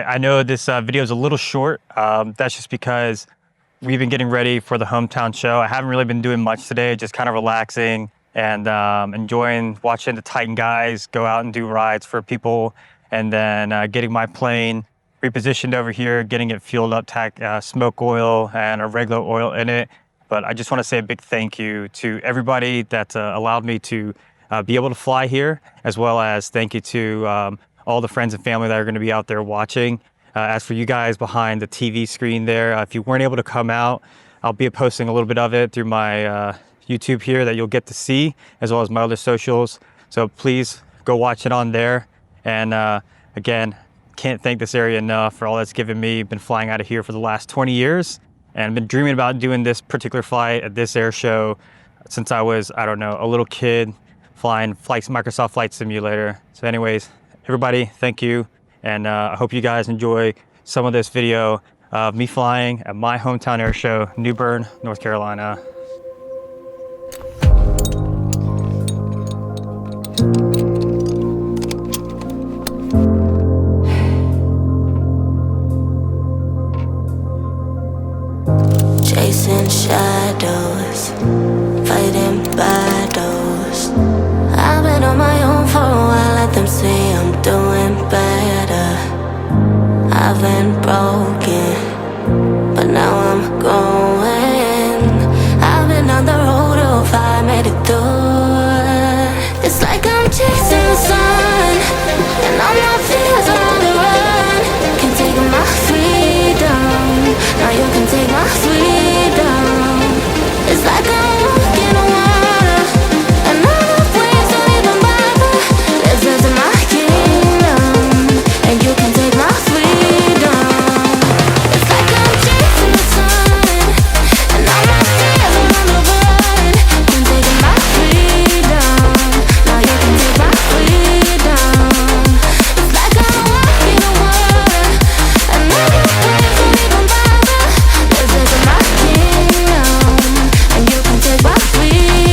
I know this video is a little short. That's just because we've been getting ready for the hometown show. I haven't really been doing much today, just kind of relaxing and enjoying watching the Titan guys go out and do rides for people, and then getting my plane repositioned over here, getting it fueled up, smoke oil and a regular oil in it. But I just want to say a big thank you to everybody that allowed me to be able to fly here, as well as thank you to all the friends and family that are going to be out there watching. As for you guys behind the TV screen there, if you weren't able to come out, I'll be posting a little bit of it through my YouTube here that you'll get to see, as well as my other socials. So please go watch it on there. And again, can't thank this area enough for all that's given me. Been flying out of here for the last 20 years and been dreaming about doing this particular flight at this air show since I was, I don't know, a little kid flying Microsoft Flight Simulator. So anyways, everybody, thank you. And I hope you guys enjoy some of this video of me flying at my hometown air show, New Bern, North Carolina. Chasing shadows, fighting battles. I've been on my own for a while, let them say I'm doing better. I've been broken, but now I'm going. I've been on the road of I made it through. It's like I'm chasing the sun, and all my fears are on the run. Can't take my freedom, now you can take my freedom. It's like I'm walking on water, and all the waves don't even bother. This is my kingdom, and you can take my freedom. It's like I'm chasing the sun, and all my fears are on the run. Can't take my freedom, now you can take my freedom. It's like I'm walking on water, and all the waves don't even bother. This is my kingdom, and you can take my freedom.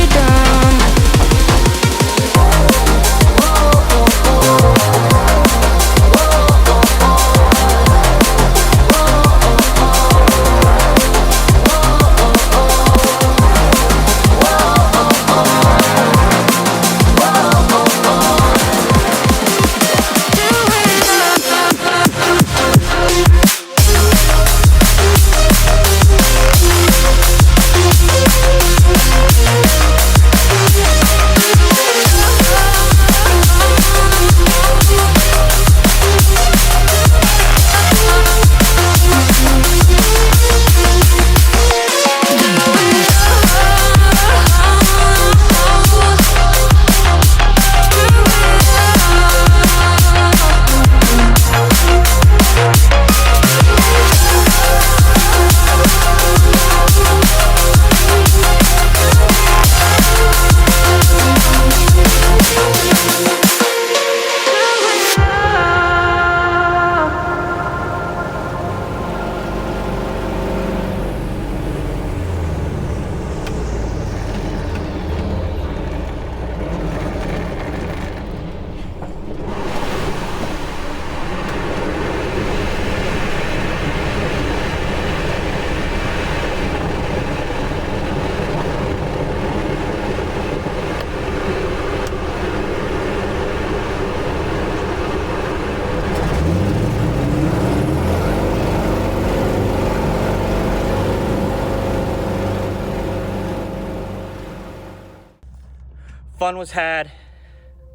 Fun was had.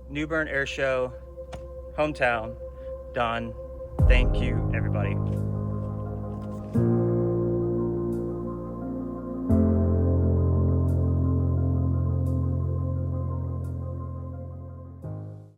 New Bern Air Show, hometown, done. Thank you, everybody.